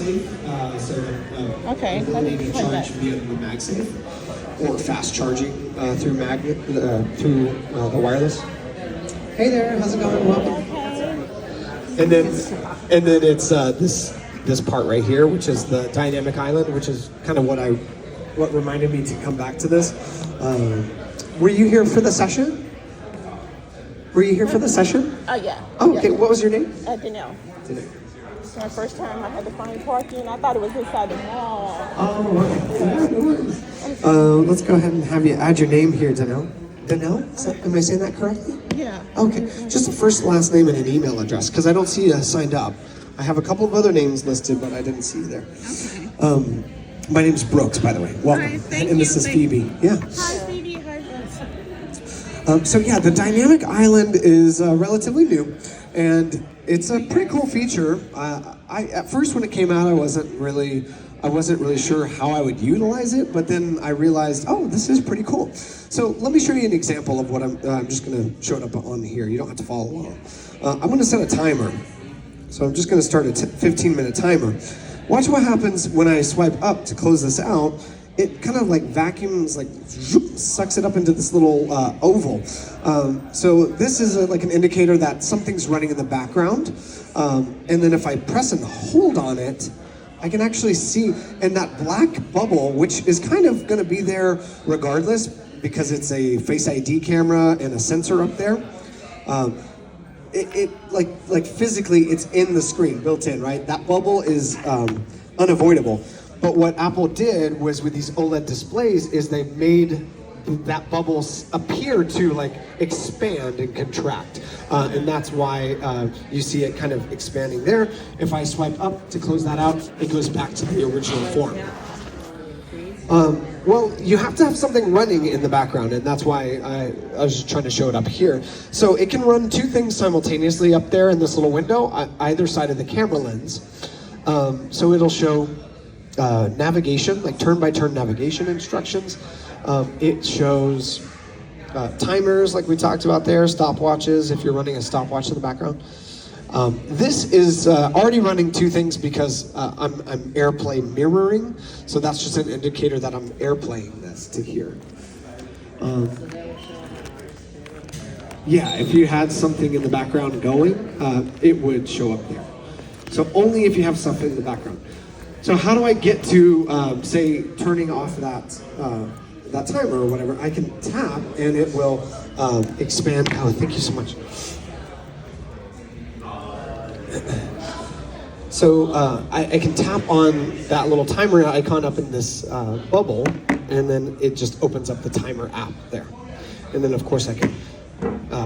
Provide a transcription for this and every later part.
MagSafe, Okay, the let me ability to plug charge that. via the MagSafe, or fast charging through the wireless. Hey there, how's it going? Welcome. And then it's this part right here, which is the dynamic island, which is kind of what reminded me to come back to this. Were you here for the session? Were you here for the session? Oh, yeah. Oh, Yeah. okay. What was your name? Danelle. It's my first time I had to find parking. I thought it was inside the mall. Oh, okay. Yeah, no worries. Let's go ahead and have you add your name here, Danelle. Danelle? Am I saying that correctly? Yeah. Okay. Just the first, last name, and an email address, because I don't see you signed up. I have a couple of other names listed, but I didn't see you there. Okay. My name's Brooks, by the way. Welcome. Hi, thank and this you. is Phoebe. Yeah. Hi, Phoebe. Hi, So yeah, the dynamic island is relatively new, and it's a pretty cool feature. I at first when it came out, I wasn't really sure how I would utilize it, but then I realized, oh, this is pretty cool. So let me show you an example of what I'm just going to show it up on here. You don't have to follow along. I'm going to set a timer. So I'm just going to start a 15-minute timer. Watch what happens when I swipe up to close this out. It kind of like vacuums, like zoop, sucks it up into this little oval. So this is like an indicator that something's running in the background. And then if I press and hold on it, I can actually see, and that black bubble, which is kind of going to be there regardless because it's a Face ID camera and a sensor up there. It like physically, it's in the screen, built in, right? That bubble is unavoidable. But what Apple did was with these OLED displays is they made that bubble appear to like expand and contract. And that's why you see it kind of expanding there. If I swipe up to close that out, it goes back to the original form. Well, you have to have something running in the background, and that's why I was just trying to show it up here. So it can run two things simultaneously up there in this little window, on either side of the camera lens. So it'll show navigation, like turn-by-turn navigation instructions. It shows timers, like we talked about there, stopwatches, if you're running a stopwatch in the background. This is already running two things because I'm AirPlay mirroring, so that's just an indicator that I'm AirPlaying this to here. Yeah, if you had something in the background going, it would show up there. So only if you have something in the background. So how do I get to, say, turning off that timer or whatever? I can tap and it will expand. Oh, thank you so much. So I can tap on that little timer icon up in this bubble, and then it just opens up the timer app there. And then of course I can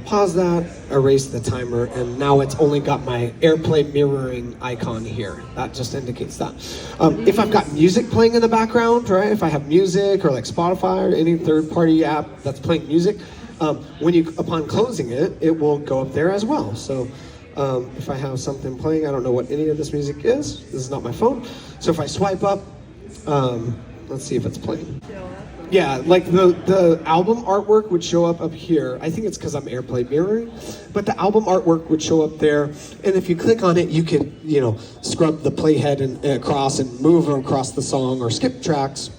pause that, erase the timer, and now it's only got my AirPlay mirroring icon here. That just indicates that. If I've got music playing in the background, right? If I have music or like Spotify or any third-party app that's playing music, upon closing it, it will go up there as well. So if I have something playing, I don't know what any of this music is. This is not my phone. So if I swipe up, let's see if it's playing. Yeah, like the album artwork would show up here. I think it's because I'm AirPlay mirroring, but the album artwork would show up there. And if you click on it, you can, scrub the playhead and across and move across the song or skip tracks.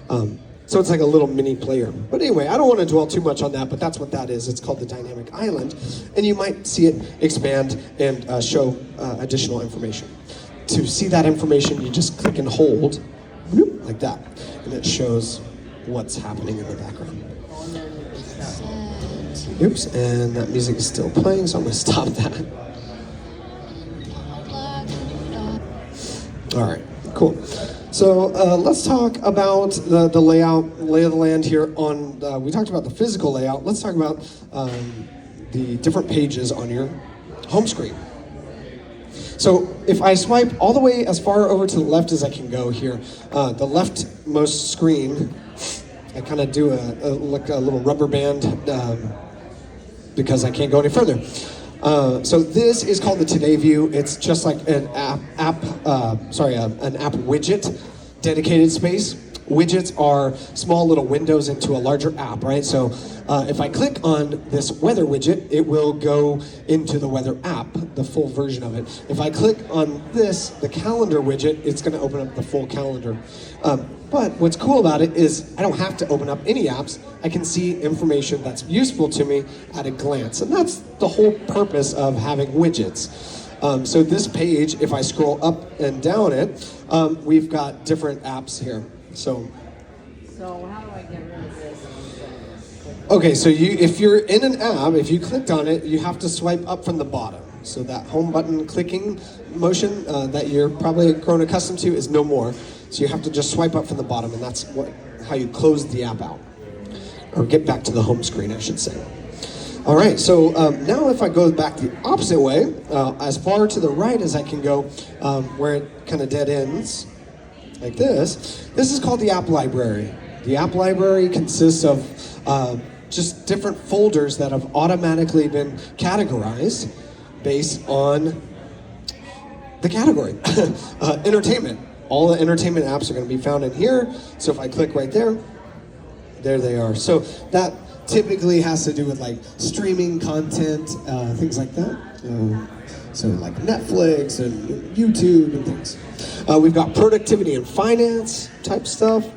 So it's like a little mini player. But anyway, I don't want to dwell too much on that, but that's what that is. It's called the Dynamic Island. And you might see it expand and show additional information. To see that information, you just click and hold, like that. And it shows what's happening in the background. Oops, and that music is still playing, so I'm going to stop that. All right, cool. So let's talk about the lay of the land here on, we talked about the physical layout. Let's talk about the different pages on your home screen. So if I swipe all the way as far over to the left as I can go here, the leftmost screen, I kind of do a little rubber band because I can't go any further. So this is called the Today View. It's just like an app widget dedicated space widgets are small little windows into a larger app, right? So if I click on this weather widget, it will go into the weather app, the full version of it. If I click on this, the calendar widget, it's going to open up the full calendar. But what's cool about it is I don't have to open up any apps. I can see information that's useful to me at a glance. And that's the whole purpose of having widgets. So this page, if I scroll up and down it, we've got different apps here. So how do I get rid of this? okay, so if you're in an app, if you clicked on it, you have to swipe up from the bottom. So that home button clicking motion that you're probably grown accustomed to is no more. So you have to just swipe up from the bottom, and that's how you close the app out. Or get back to the home screen, I should say. All right, so now if I go back the opposite way, as far to the right as I can go, where it kind of dead ends, like this is called the app library. The app library consists of just different folders that have automatically been categorized based on the category. Entertainment. All the entertainment apps are going to be found in here. So if I click right there they are. So that typically has to do with like streaming content, things like that. So like Netflix and YouTube and things. We've got productivity and finance type stuff.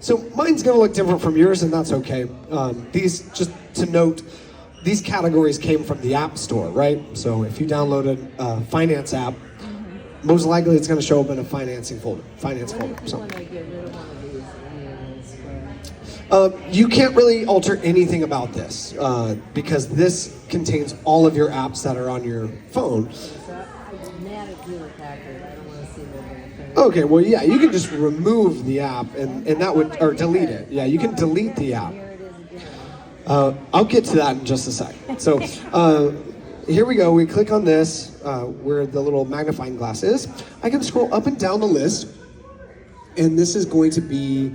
So mine's gonna look different from yours, and that's okay. These, just to note, these categories came from the App Store, right? So if you downloaded a finance app, most likely it's gonna show up in a finance folder. When I get rid of one of these You can't really alter anything about this because this contains all of your apps that are on your phone. I'm mad at Hewlett Packard. I don't want to see that. Okay, well, yeah, you can just remove the app and that would, or delete it. Yeah, you can delete the app. Here it is again. I'll get to that in just a sec. So here we go. We click on this where the little magnifying glass is. I can scroll up and down the list, and this is going to be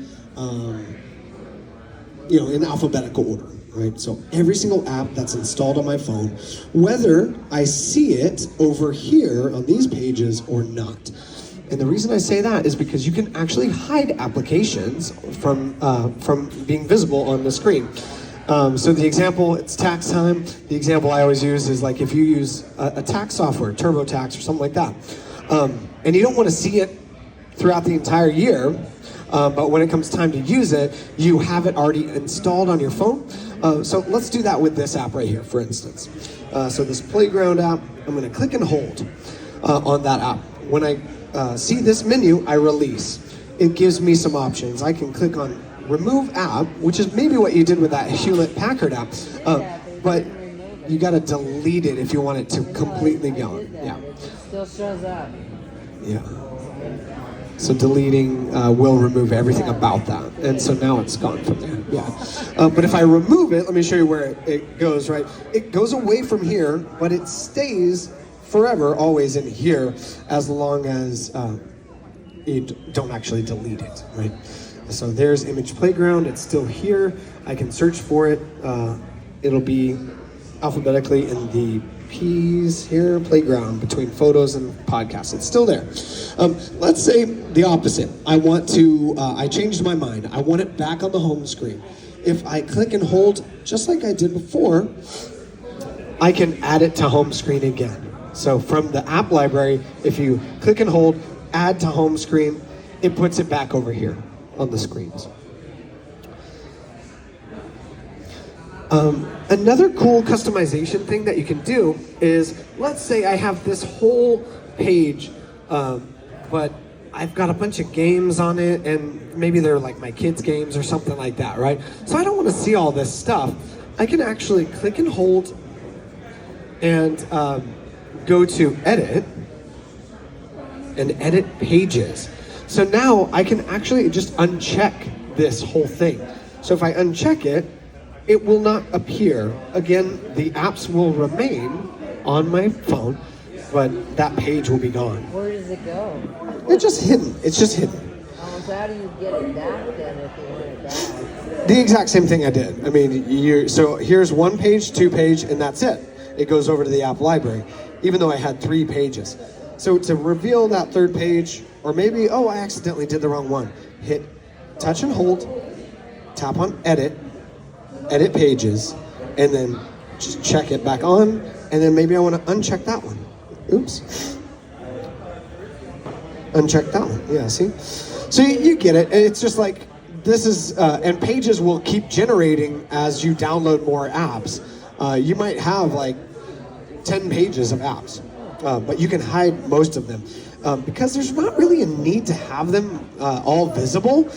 in alphabetical order, right? So every single app that's installed on my phone, whether I see it over here on these pages or not. And the reason I say that is because you can actually hide applications from being visible on the screen. So the example, it's tax time. The example I always use is like if you use a tax software, TurboTax or something like that, and you don't want to see it throughout the entire year, but when it comes time to use it, you have it already installed on your phone. So let's do that with this app right here, for instance. So this Playground app, I'm going to click and hold on that app. When I see this menu, I release. It gives me some options. I can click on Remove App, which is maybe what you did with that Hewlett Packard app, but you got to delete it if you want it to completely go. Yeah. It still shows up. Yeah. So deleting will remove everything about that. And so now it's gone from there. Yeah. But if I remove it, let me show you where it goes, right? It goes away from here, but it stays forever, always in here, as long as you don't actually delete it, right? So there's Image Playground. It's still here. I can search for it. It'll be alphabetically in the P's here, Playground, between photos and podcasts. It's still there. Let's say the opposite. I changed my mind. I want it back on the home screen. If I click and hold, just like I did before, I can add it to home screen again. So from the app library, if you click and hold, add to home screen, it puts it back over here on the screens. Another cool customization thing that you can do is, let's say I have this whole page, but I've got a bunch of games on it, and maybe they're like my kids' games or something like that, right? So I don't want to see all this stuff. I can actually click and hold and go to Edit and Edit Pages. So now I can actually just uncheck this whole thing. So if I uncheck it, it will not appear. Again, the apps will remain on my phone, but that page will be gone. Where does it go? It's just hidden. It's just hidden. So how do you get it back then if you want it back? The exact same thing I did. I mean, so here's 1 page, 2 page, and that's it. It goes over to the app library, even though I had 3 pages. So to reveal that 3rd page, or maybe, I accidentally did the wrong one, hit touch and hold, tap on edit pages, and then just check it back on, and then maybe I want to uncheck that one. Oops. Uncheck that one. Yeah, see? So you get it. And it's just like, this is, and pages will keep generating as you download more apps. You might have like 10 pages of apps, but you can hide most of them. Because there's not really a need to have them all visible.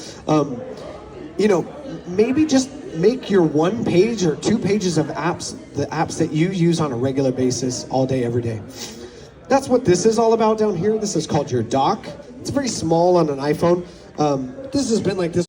Maybe just make your 1 page or 2 pages of apps, the apps that you use on a regular basis all day, every day. That's what this is all about down here. This is called your dock. It's very small on an iPhone. This has been like this